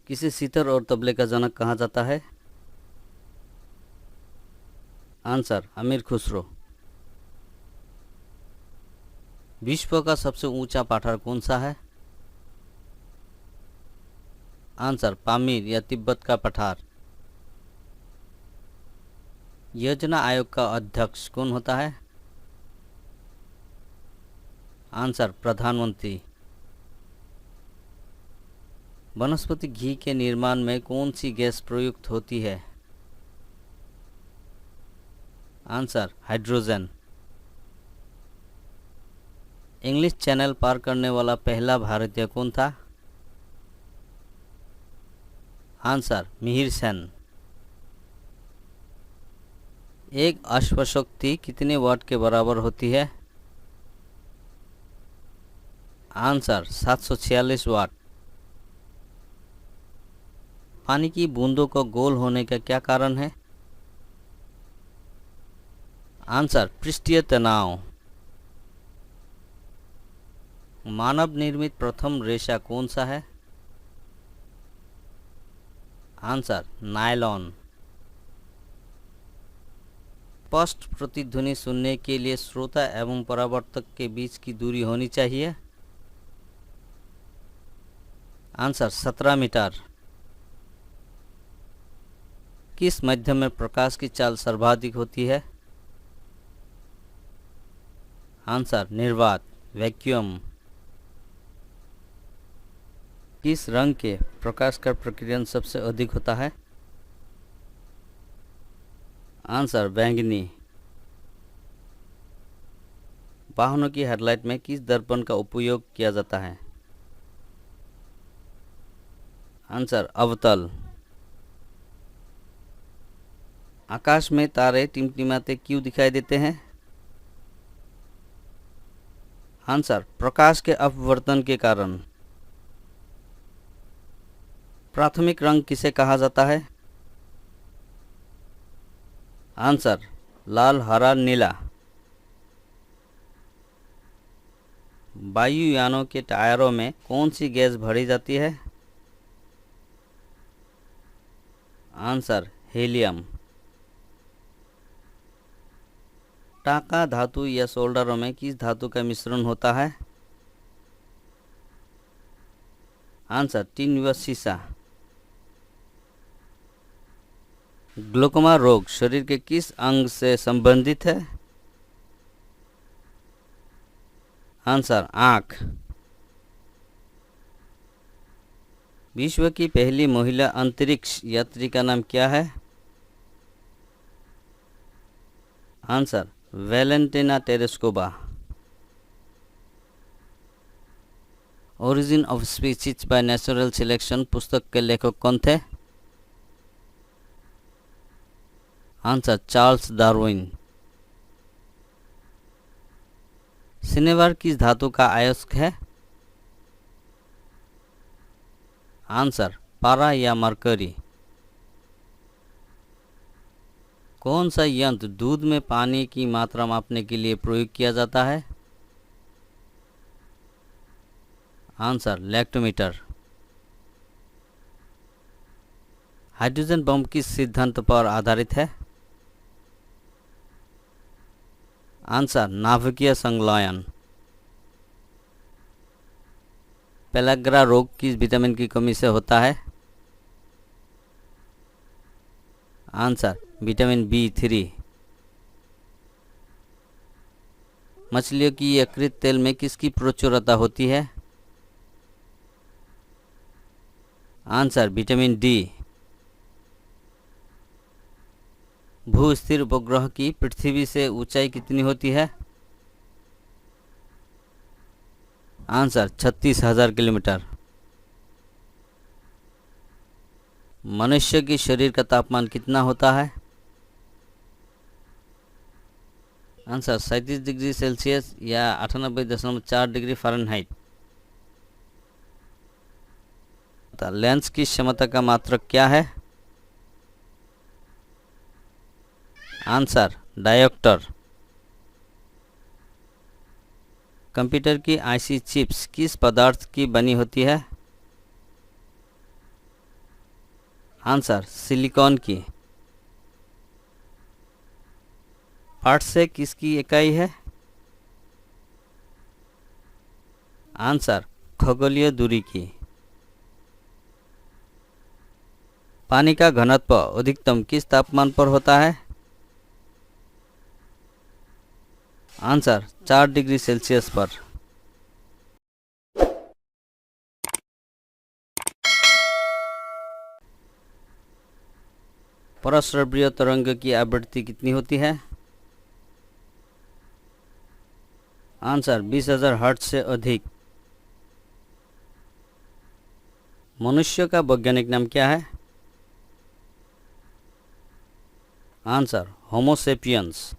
किसे सितार और तबले का जनक कहा जाता है? आंसर अमीर खुसरो। विश्व का सबसे ऊंचा पठार कौन सा है? आंसर पामीर या तिब्बत का पठार। योजना आयोग का अध्यक्ष कौन होता है? आंसर प्रधानमंत्री। वनस्पति घी के निर्माण में कौन सी गैस प्रयुक्त होती है? Answer hydrogen. इंग्लिश चैनल पार करने वाला पहला भारतीय कौन था? आंसर मिहिर सेन। एक अश्वशक्ति कितने वाट के बराबर होती है? आंसर 746 वाट। पानी की बूंदों को गोल होने का क्या कारण है? आंसर पृष्ठीय तनाव। मानव निर्मित प्रथम रेशा कौन सा है? Answer nylon. स्पष्ट प्रतिध्वनि सुनने के लिए श्रोता एवं परावर्तक के बीच की दूरी होनी चाहिए? Answer 17 metre. किस माध्यम में प्रकाश की चाल सर्वाधिक होती है? आंसर निर्वात वैक्यूम। किस रंग के प्रकाश का प्रकीर्णन सबसे अधिक होता है? आंसर बैंगनी। वाहनों की हेडलाइट में किस दर्पण का उपयोग किया जाता है? आंसर अवतल। आकाश में तारे टिमटिमाते क्यों दिखाई देते हैं? आंसर प्रकाश के अपवर्तन के कारण। प्राथमिक रंग किसे कहा जाता है? आंसर लाल हरा नीला। वायुयानों के टायरों में कौन सी गैस भरी जाती है? Answer helium. टाका धातु या सोल्डरों में किस धातु का मिश्रण होता है? आंसर टिन व सीसा। ग्लूकोमा रोग शरीर के किस अंग से संबंधित है? आंसर आँख। विश्व की पहली महिला अंतरिक्ष यात्री का नाम क्या है? Answer Valentina Tereshkova. Origin of species by natural selection पुस्तक के लेखक कौन थे? Answer Charles Darwin. सिनेवर किस धातु का अयस्क है? आंसर पारा या मरकरी। कौन सा यंत्र दूध में पानी की मात्रा मापने के लिए प्रयोग किया जाता है? Answer lactometer. हाइड्रोजन बम किस सिद्धांत पर आधारित है? आंसर नाभिकीय संलयन। पेलाग्रा रोग किस विटामिन की कमी से होता है? Answer vitamin B3। मछलियों की यकृत तेल में किसकी प्रचुरता होती है? Answer vitamin D। भू स्थिर उपग्रह की पृथ्वी से ऊंचाई कितनी होती है? Answer 36,000 kilometre. मनुष्य के शरीर का तापमान कितना होता है? आंसर 37 डिग्री सेल्सियस या 98.4 डिग्री फ़ारेनहाइट। लेंस की क्षमता का मात्रक क्या है? Answer dioptre. कंप्यूटर की आईसी चिप्स किस पदार्थ की बनी होती है? आंसर सिलिकॉन की। पार्ट्से किसकी इकाई है? आंसर खगोलीय दूरी की। पानी का घनत्व अधिकतम किस तापमान पर होता है? आंसर 4 डिग्री सेल्सियस पर। परश्रव्य तरंग की आवृत्ति कितनी होती है? आंसर 20,000 हर्ट्ज से अधिक। मनुष्य का वैज्ञानिक नाम क्या है? आंसर होमो सेपियंस।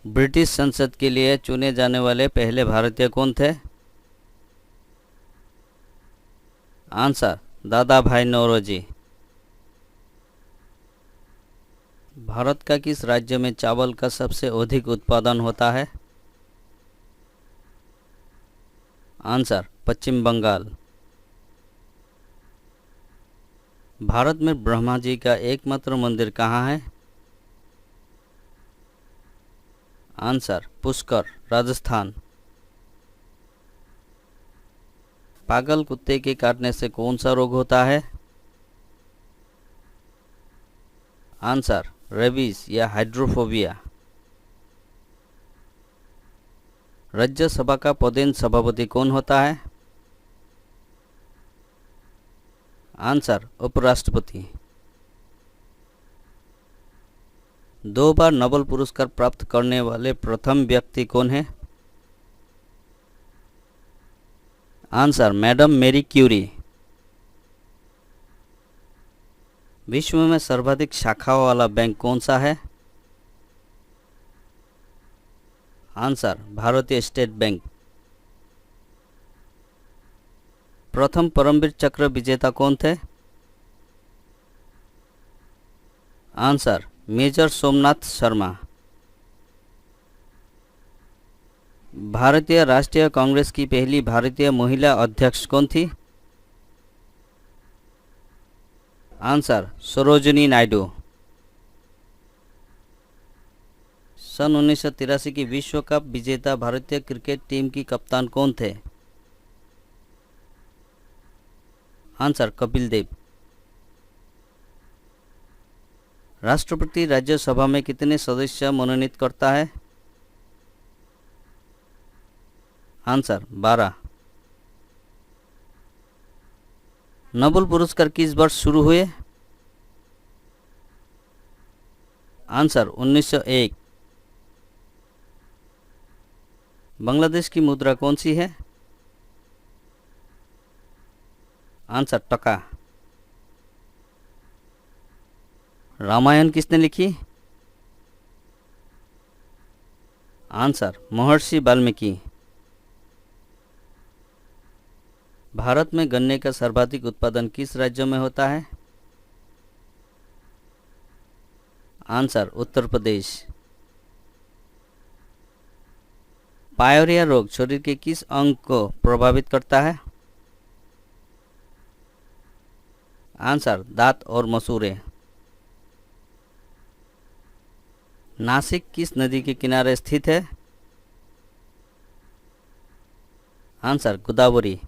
ब्रिटिश संसद के लिए चुने जाने वाले पहले भारतीय कौन थे? आंसर दादा भाई नौरोजी। भारत का किस राज्य में चावल का सबसे अधिक उत्पादन होता है? आंसर पश्चिम बंगाल। भारत में ब्रह्मा जी का एकमात्र मंदिर कहाँ है? आंसर पुष्कर, राजस्थान। पागल कुत्ते के काटने से कौन सा रोग होता है? आंसर रेबीज या हाइड्रोफोबिया। राज्यसभा का पदेन सभापति कौन होता है? आंसर उपराष्ट्रपति। 2 बार नोबेल पुरस्कार प्राप्त करने वाले प्रथम व्यक्ति कौन है? Answer madam Marie Curie. विश्व में सर्वाधिक शाखाओं वाला बैंक कौन सा है? आंसर भारतीय स्टेट बैंक। प्रथम परमवीर चक्र विजेता कौन थे? Answer major Somnath Sharma. भारतीय राष्ट्रीय कांग्रेस की पहली भारतीय महिला अध्यक्ष कौन थी? आंसर सरोजिनी नायडू। सन 1983 की विश्व कप विजेता भारतीय क्रिकेट टीम की कप्तान कौन थे? आंसर कपिल देव। राष्ट्रपति राज्यसभा में कितने सदस्य मनोनीत करता है? आंसर 12। नोबेल पुरस्कार किस वर्ष शुरू हुए? आंसर 1901। बांग्लादेश की मुद्रा कौन सी है? आंसर टका। रामायण किसने लिखी? आंसर महर्षि वाल्मीकि। भारत में गन्ने का सर्वाधिक उत्पादन किस राज्य में होता है? आंसर उत्तर प्रदेश। पायोरिया रोग शरीर के किस अंग को प्रभावित करता है? आंसर दांत और मसूड़े। नासिक किस नदी के किनारे स्थित है? आंसर गोदावरी।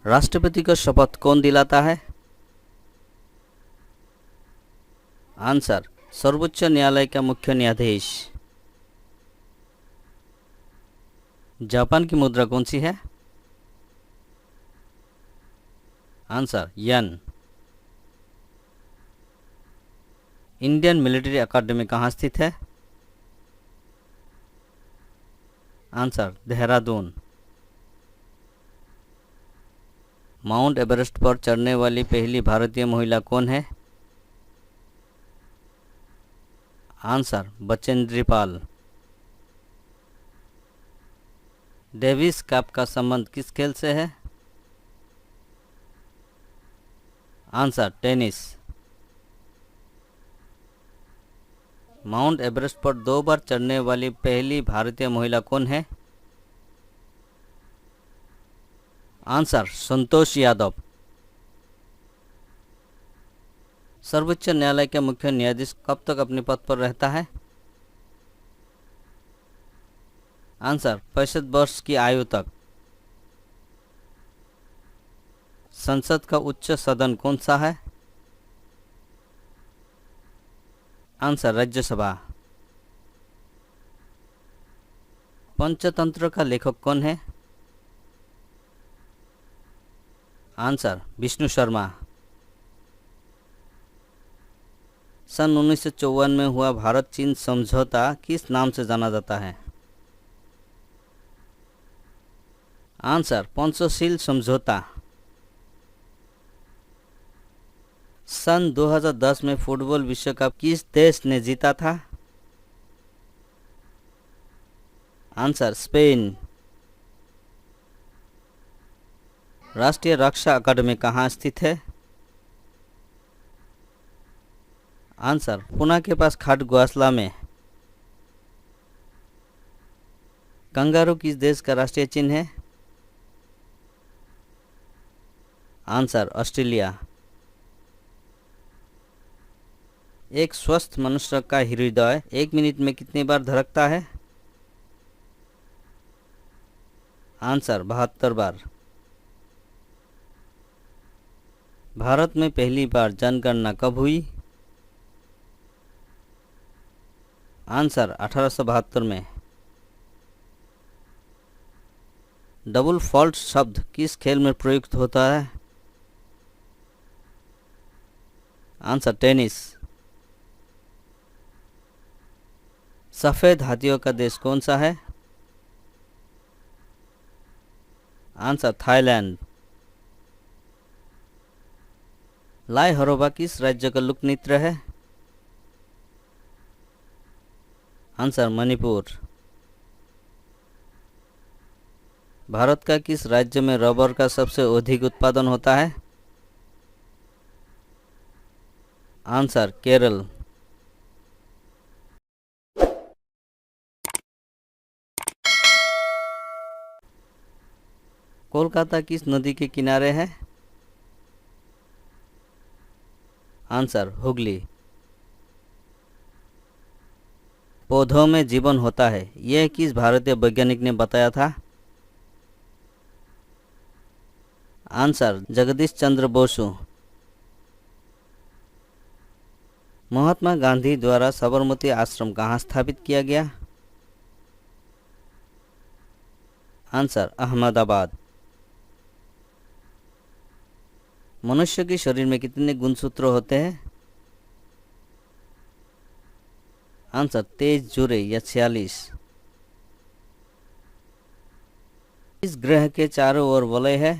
राष्ट्रपति को शपथ कौन दिलाता है? आंसर सर्वोच्च न्यायालय का मुख्य न्यायाधीश। जापान की मुद्रा कौन सी है? आंसर येन। इंडियन मिलिट्री अकादमी कहाँ स्थित है? आंसर देहरादून। माउंट एवरेस्ट पर चढ़ने वाली पहली भारतीय महिला कौन है? Answer Bachendri Pal. Davis cup का संबंध किस खेल से है? Answer tennis. माउंट एवरेस्ट पर 2 बार चढ़ने वाली पहली भारतीय महिला कौन है? आंसर संतोष यादव। सर्वोच्च न्यायालय का मुख्य न्यायाधीश कब तक अपने पद पर रहता है? आंसर 65 वर्ष की आयु तक। संसद का उच्च सदन कौन सा है? आंसर राज्यसभा। पंचतंत्र का लेखक कौन है? आंसर विष्णु शर्मा। सन 1954 में हुआ भारत चीन समझौता किस नाम से जाना जाता है? आंसर पंचशील समझौता। सन 2010 में फुटबॉल विश्व कप किस देश ने जीता था? Answer Spain. राष्ट्रीय रक्षा अकादमी कहाँ स्थित है? आंसर पुणे के पास खडगवासला में। कंगारू किस देश का राष्ट्रीय चिन्ह है? Answer Australia. एक स्वस्थ मनुष्य का हृदय 1 मिनट में कितनी बार धड़कता है? आंसर 72 बार। भारत में पहली बार जनगणना कब हुई? आंसर 1872 में। डबल फॉल्ट शब्द किस खेल में प्रयुक्त होता है? Answer tennis. सफेद हाथियों का देश कौन सा है? Answer Thailand. लाई हरोबा किस राज्य का लोक नृत्य है? आंसर मणिपुर। भारत का किस राज्य में रबर का सबसे अधिक उत्पादन होता है? आंसर केरल। कोलकाता किस नदी के किनारे है? आंसर हुगली। पौधों में जीवन होता है, यह किस भारतीय वैज्ञानिक ने बताया था? आंसर जगदीश चंद्र बोसु। महात्मा गांधी द्वारा साबरमती आश्रम कहाँ स्थापित किया गया? आंसर अहमदाबाद। मनुष्य के शरीर में कितने गुणसूत्र होते हैं? आंसर 23 जोड़े या 46। इस ग्रह के चारों ओर वलय है?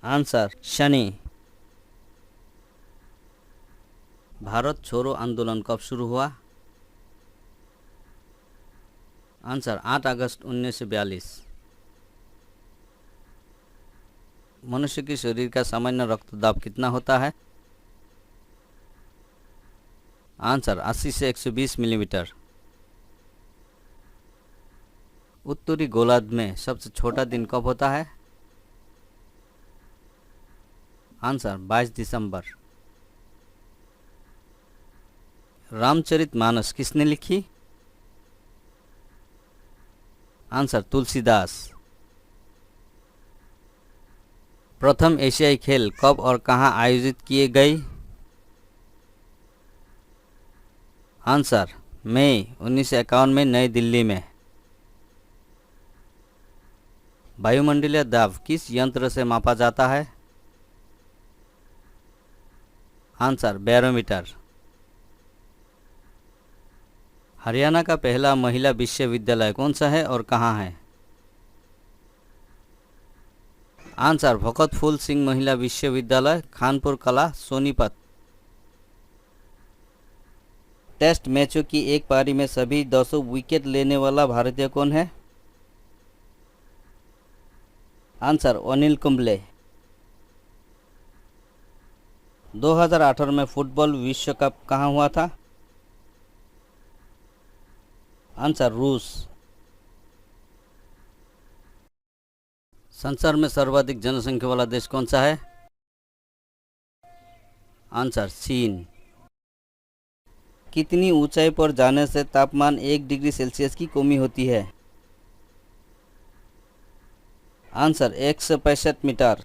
आंसर शनि। भारत छोड़ो आंदोलन कब शुरू हुआ? आंसर 8 अगस्त 1942। मनुष्य के शरीर का सामान्य रक्तदाब कितना होता है? आंसर 80 से 120 मिलीमीटर। उत्तरी गोलार्ध में सबसे छोटा दिन कब होता है? आंसर 22 दिसंबर। रामचरितमानस किसने लिखी? आंसर तुलसीदास। प्रथम एशियाई खेल कब और कहां आयोजित किए गए? आंसर मई 1951 में नई दिल्ली में। वायुमंडलीय दाब किस यंत्र से मापा जाता है? Answer barometer. हरियाणा का पहला महिला विश्वविद्यालय कौन सा है और कहाँ है? आंसर भगत फूल सिंह महिला विश्वविद्यालय, खानपुर कला, सोनीपत। टेस्ट मैचों की एक पारी में सभी 200 विकेट लेने वाला भारतीय कौन है? आंसर अनिल कुंबले। 2018 में फुटबॉल विश्व कप कहाँ हुआ था? आंसर रूस। संसार में सर्वाधिक जनसंख्या वाला देश कौन सा है? आंसर चीन। कितनी ऊंचाई पर जाने से तापमान 1 डिग्री सेल्सियस की कमी होती है? Answer 165 metre.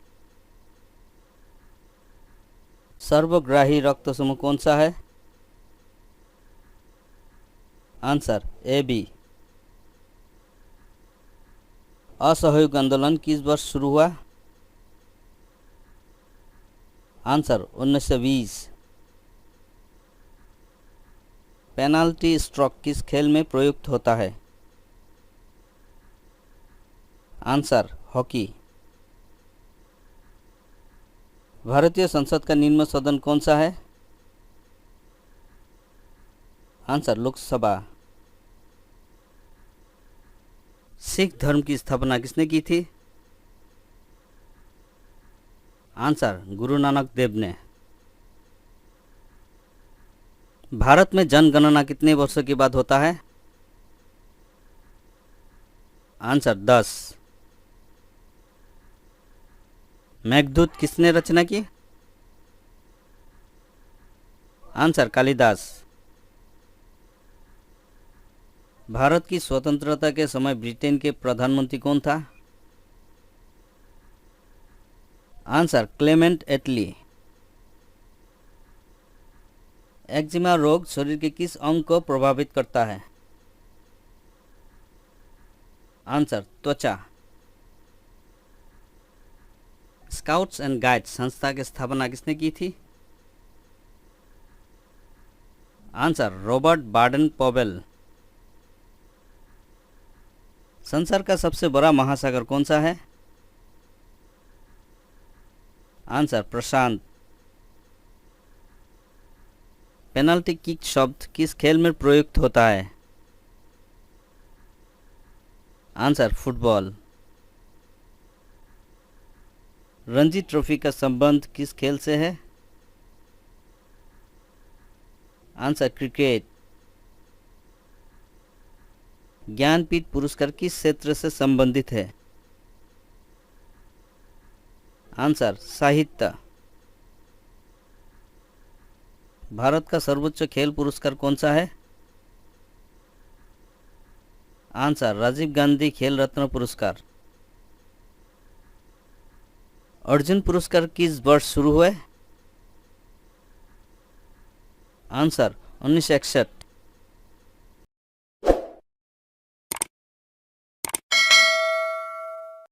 सर्वग्राही रक्त समूह कौन सा है? Answer A B. असहयोग आंदोलन किस वर्ष शुरू हुआ? आंसर 1920। पेनाल्टी स्ट्रोक किस खेल में प्रयुक्त होता है? Answer hockey. भारतीय संसद का निम्न सदन कौन सा है? आंसर लोकसभा। सिख धर्म की स्थापना किसने की थी? आंसर गुरु नानक देव ने। भारत में जनगणना कितने वर्षों के बाद होता है? आंसर 10। मेघदूत किसने रचना की? आंसर कालिदास। भारत की स्वतंत्रता के समय ब्रिटेन के प्रधानमंत्री कौन था? आंसर क्लेमेंट एटली। एक्जिमा रोग शरीर के किस अंग को प्रभावित करता है? आंसर त्वचा। स्काउट्स एंड गाइड्स संस्था की स्थापना किसने की थी? Answer Robert Baden Powell. संसार का सबसे बड़ा महासागर कौन सा है? आंसर प्रशांत। पेनल्टी किक शब्द किस खेल में प्रयुक्त होता है? Answer football. रणजी ट्रॉफी का संबंध किस खेल से है? Answer cricket. ज्ञानपीठ पुरस्कार किस क्षेत्र से संबंधित है? आंसर साहित्य। भारत का सर्वोच्च खेल पुरस्कार कौन सा है? आंसर राजीव गांधी खेल रत्न पुरस्कार। अर्जुन पुरस्कार किस वर्ष शुरू हुए? आंसर 1961।